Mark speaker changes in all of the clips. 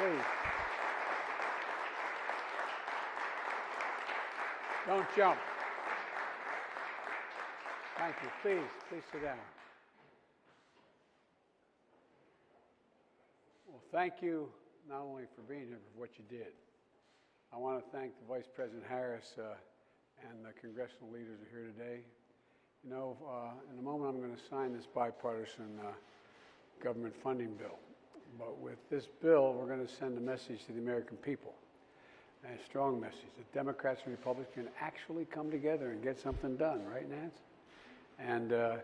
Speaker 1: please. Don't jump. Thank you. Please sit down. Well, thank you not only for being here, but for what you did. I want to thank the Vice President Harris and the congressional leaders who are here today. You know, in a moment I'm going to sign this bipartisan government funding bill. But with this bill, we're going to send a message to the American people, a strong message that Democrats and Republicans can actually come together and get something done, right, Nance? And to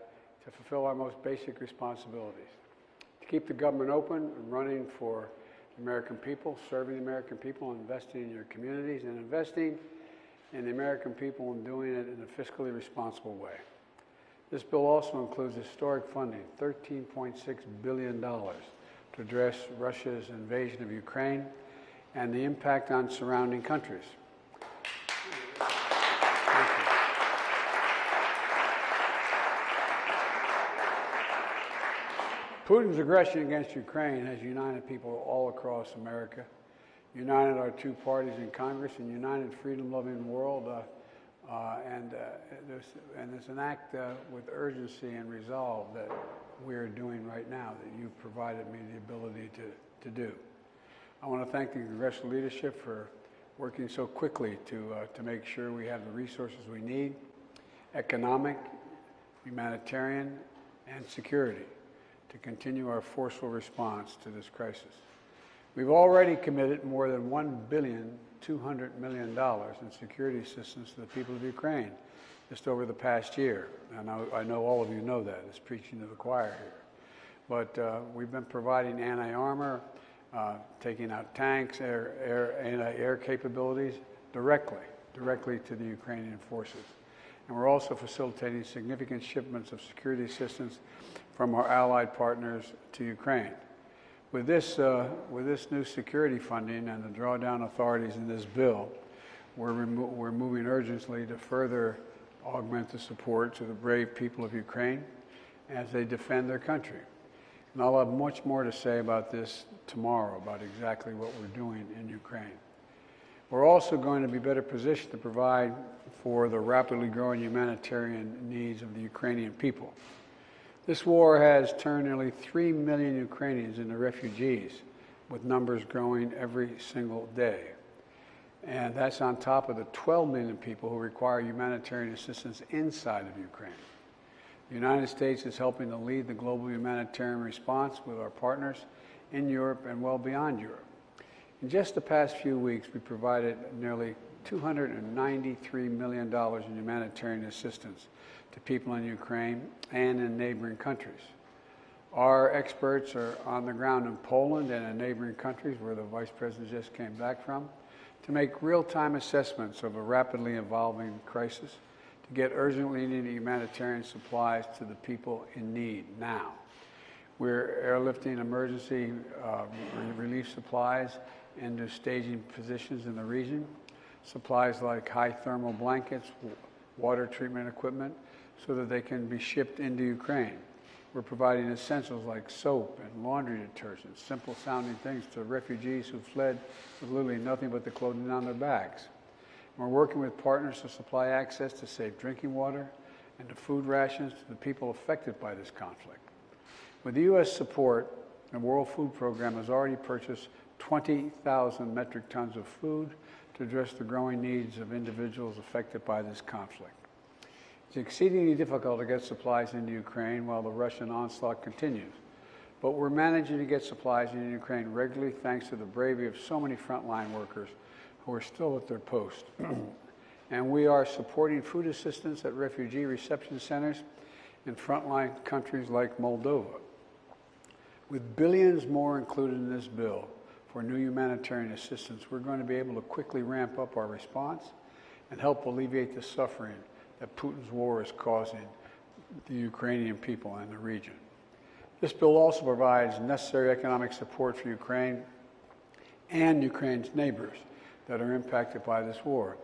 Speaker 1: fulfill our most basic responsibilities. To keep the government open and running for the American people, serving the American people, investing in your communities, and investing in the American people and doing it in a fiscally responsible way. This bill also includes historic funding, $13.6 billion, to address Russia's invasion of Ukraine and the impact on surrounding countries. Thank you. Putin's aggression against Ukraine has united people all across America, united our two parties in Congress, and united freedom-loving world. And it's an act with urgency and resolve that we are doing right now that you've provided me the ability to do. I want to thank the congressional leadership for working so quickly to make sure we have the resources we need, economic, humanitarian, and security, to continue our forceful response to this crisis. We've already committed more than $1.2 billion in security assistance to the people of Ukraine just over the past year. And I know all of you know that. It's preaching to the choir here. But we've been providing anti-armor, taking out tanks, anti-air capabilities directly to the Ukrainian forces. And we're also facilitating significant shipments of security assistance from our allied partners to Ukraine. With this new security funding and the drawdown authorities in this bill, we're moving urgently to further augment the support to the brave people of Ukraine as they defend their country. And I'll have much more to say about this tomorrow, about exactly what we're doing in Ukraine. We're also going to be better positioned to provide for the rapidly growing humanitarian needs of the Ukrainian people. This war has turned nearly 3 million Ukrainians into refugees, with numbers growing every single day. And that's on top of the 12 million people who require humanitarian assistance inside of Ukraine. The United States is helping to lead the global humanitarian response with our partners in Europe and well beyond Europe. In just the past few weeks, we provided nearly $293 million in humanitarian assistance to people in Ukraine and in neighboring countries. Our experts are on the ground in Poland and in neighboring countries where the Vice President just came back from to make real-time assessments of a rapidly evolving crisis, to get urgently needed humanitarian supplies to the people in need now. We're airlifting emergency relief supplies into staging positions in the region, supplies like high thermal blankets, water treatment equipment, so that they can be shipped into Ukraine. We're providing essentials like soap and laundry detergent, simple sounding things to refugees who fled with literally nothing but the clothing on their backs. We're working with partners to supply access to safe drinking water and to food rations to the people affected by this conflict. With the U.S. support, the World Food Program has already purchased 20,000 metric tons of food to address the growing needs of individuals affected by this conflict. It's exceedingly difficult to get supplies into Ukraine while the Russian onslaught continues. But we're managing to get supplies into Ukraine regularly thanks to the bravery of so many frontline workers who are still at their post. And we are supporting food assistance at refugee reception centers in frontline countries like Moldova. With billions more included in this bill for new humanitarian assistance, we're going to be able to quickly ramp up our response and help alleviate the suffering that Putin's war is causing the Ukrainian people and the region. This bill also provides necessary economic support for Ukraine and Ukraine's neighbors that are impacted by this war.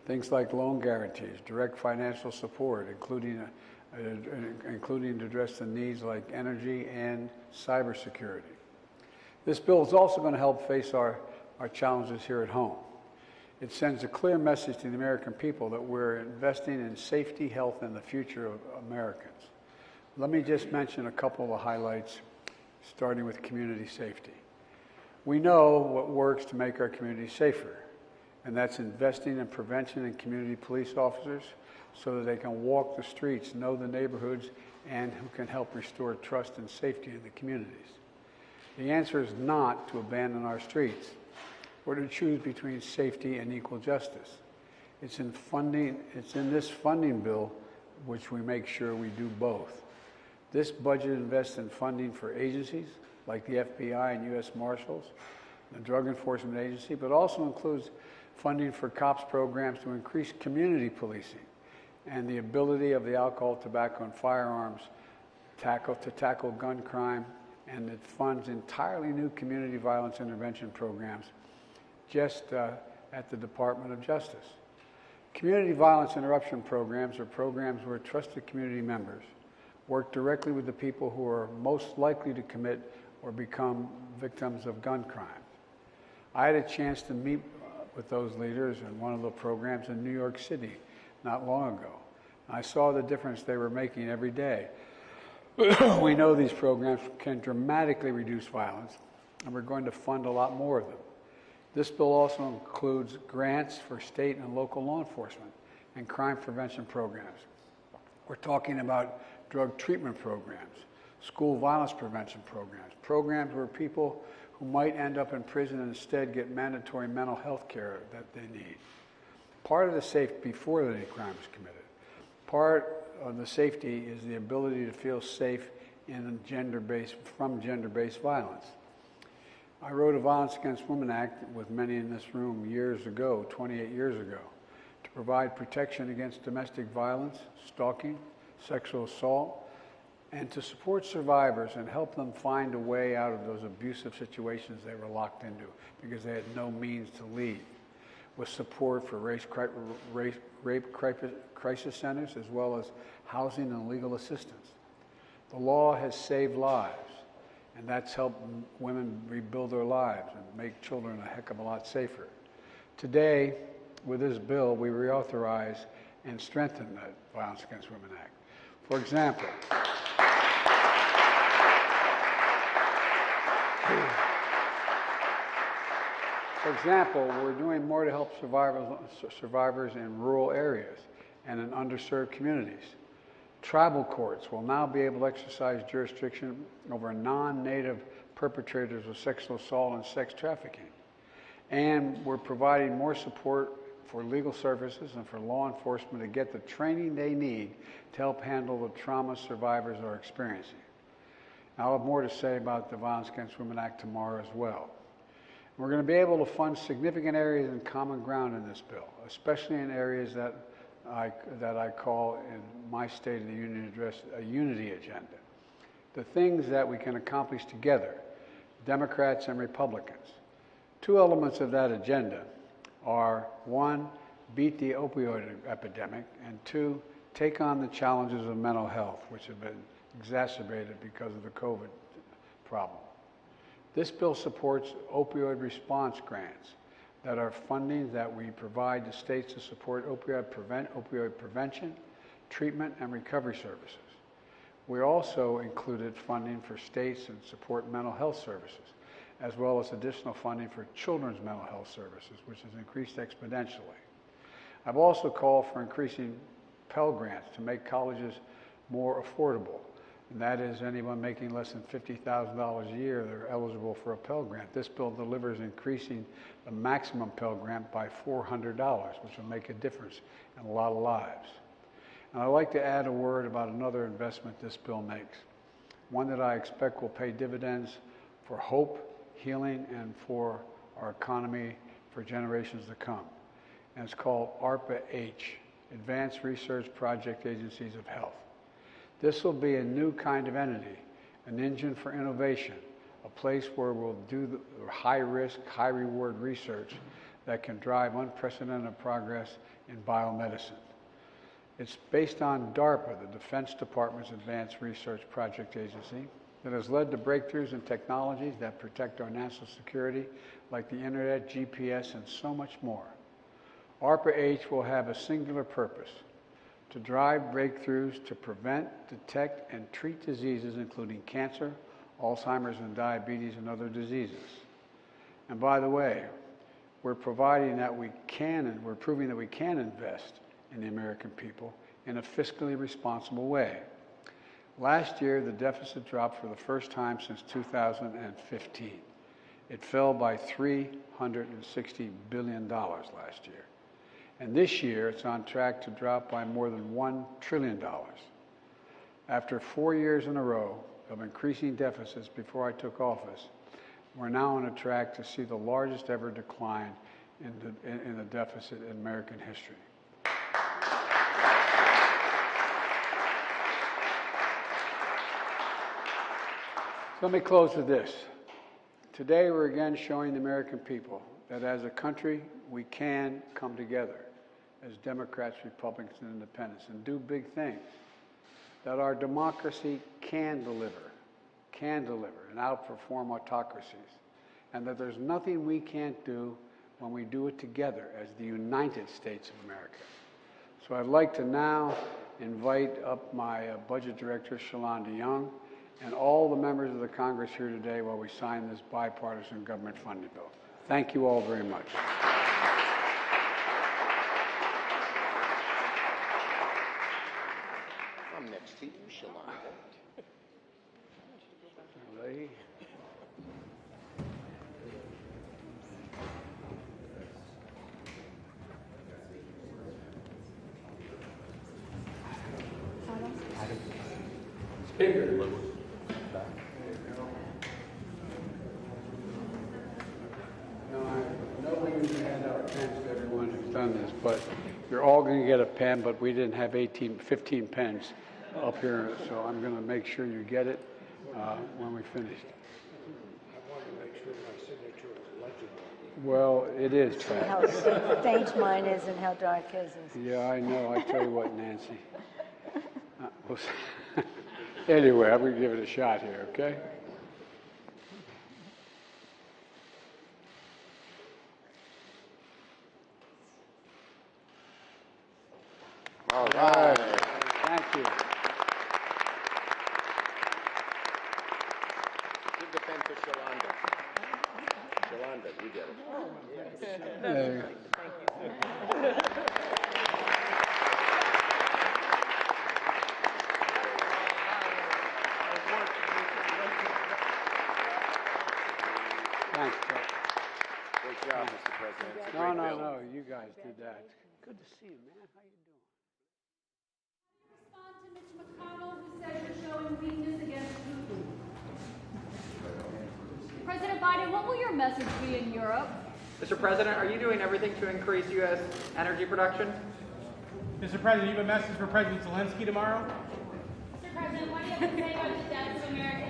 Speaker 1: Things like loan guarantees, direct financial support, including to address the needs like energy and cybersecurity. This bill is also going to help face our challenges here at home. It sends a clear message to the American people that we're investing in safety, health, and the future of Americans. Let me just mention a couple of the highlights, starting with community safety. We know what works to make our community safer, and that's investing in prevention and community police officers so that they can walk the streets, know the neighborhoods, and who can help restore trust and safety in the communities. The answer is not to abandon our streets or to choose between safety and equal justice. It's in this funding bill which we make sure we do both. This budget invests in funding for agencies like the FBI and U.S. Marshals, the Drug Enforcement Agency, but also includes funding for COPS programs to increase community policing and the ability of the alcohol, tobacco, and firearms to tackle gun crime, and it funds entirely new community violence intervention programs just at the Department of Justice. Community violence interruption programs are programs where trusted community members work directly with the people who are most likely to commit or become victims of gun crimes. I had a chance to meet with those leaders in one of the programs in New York City not long ago. I saw the difference they were making every day. We know these programs can dramatically reduce violence, and we're going to fund a lot more of them. This bill also includes grants for state and local law enforcement and crime prevention programs. We're talking about drug treatment programs, school violence prevention programs, programs where people who might end up in prison instead get mandatory mental health care that they need. Part of the safety before any crime is committed. Part of the safety is the ability to feel safe from gender-based violence. I wrote a Violence Against Women Act with many in this room years ago, 28 years ago, to provide protection against domestic violence, stalking, sexual assault, and to support survivors and help them find a way out of those abusive situations they were locked into because they had no means to leave, with support for rape crisis centers as well as housing and legal assistance. The law has saved lives, and that's helped women rebuild their lives and make children a heck of a lot safer. Today, with this bill, we reauthorize and strengthen the Violence Against Women Act. For example, we're doing more to help survivors in rural areas and in underserved communities. Tribal courts will now be able to exercise jurisdiction over non-native perpetrators of sexual assault and sex trafficking. And we're providing more support for legal services and for law enforcement to get the training they need to help handle the trauma survivors are experiencing. I'll have more to say about the Violence Against Women Act tomorrow as well. We're going to be able to fund significant areas in common ground in this bill, especially in areas that I call in my State of the Union address a unity agenda. The things that we can accomplish together, Democrats and Republicans. Two elements of that agenda are, one, beat the opioid epidemic, and two, take on the challenges of mental health, which have been exacerbated because of the COVID problem. This bill supports opioid response grants that are funding that we provide to states to support opioid prevention, treatment, and recovery services. We also included funding for states and support mental health services, as well as additional funding for children's mental health services, which has increased exponentially. I've also called for increasing Pell Grants to make colleges more affordable. And that is, anyone making less than $50,000 a year, they're eligible for a Pell Grant. This bill delivers increasing the maximum Pell Grant by $400, which will make a difference in a lot of lives. And I'd like to add a word about another investment this bill makes, one that I expect will pay dividends for hope, healing, and for our economy for generations to come. And it's called ARPA-H, Advanced Research Project Agencies of Health. This will be a new kind of entity, an engine for innovation, a place where we'll do the high-risk, high-reward research that can drive unprecedented progress in biomedicine. It's based on DARPA, the Defense Department's Advanced Research Project Agency. that has led to breakthroughs in technologies that protect our national security, like the internet, GPS, and so much more. ARPA-H will have a singular purpose: to drive breakthroughs to prevent, detect, and treat diseases including cancer, Alzheimer's and diabetes, and other diseases. And by the way, we're proving that we can invest in the American people in a fiscally responsible way. Last year, the deficit dropped for the first time since 2015. It fell by $360 billion last year. And this year, it's on track to drop by more than $1 trillion. After 4 years in a row of increasing deficits before I took office, we're now on a track to see the largest ever decline in the deficit in American history. So let me close with this. Today, we're again showing the American people that as a country, we can come together as Democrats, Republicans, and Independents and do big things. That our democracy can deliver and outperform autocracies. And that there's nothing we can't do when we do it together as the United States of America. So I'd like to now invite up my Budget Director, Shalonda Young, and all the members of the Congress here today while we sign this bipartisan government funding bill. Thank you all very much.
Speaker 2: I'm next to you, Shalonda.
Speaker 1: Lady. Speaker. Nobody can hand out pens to everyone who's done this, but you're all going to get a pen, but we didn't have 15 pens up here, so I'm going to make sure you get it when we finish.
Speaker 3: I want to make sure my signature is legible.
Speaker 1: Well, it is.
Speaker 4: See how faint mine is and how dark his is.
Speaker 1: Yeah, I know. I tell you what, Nancy. Anyway, I'm going to give it a shot here, okay?
Speaker 2: All right.
Speaker 1: Thank you.
Speaker 2: Give the pen to Shalonda. Shalonda, you get it.
Speaker 1: There you go. Thanks, Chuck.
Speaker 2: Great job, Mr. President. It's a
Speaker 1: No,
Speaker 2: great
Speaker 1: no,
Speaker 2: bill.
Speaker 1: no. You guys did that. Good to see you, man. How you doing?
Speaker 5: Respond to Mitch McConnell, who says you're showing weakness against Putin. President Biden, what will your message be in Europe?
Speaker 6: Mr. President, are you doing everything to increase U.S. energy production?
Speaker 7: Mr. President, you have a message for President Zelensky tomorrow?
Speaker 5: Mr. President, what do you have to say about the deaths of American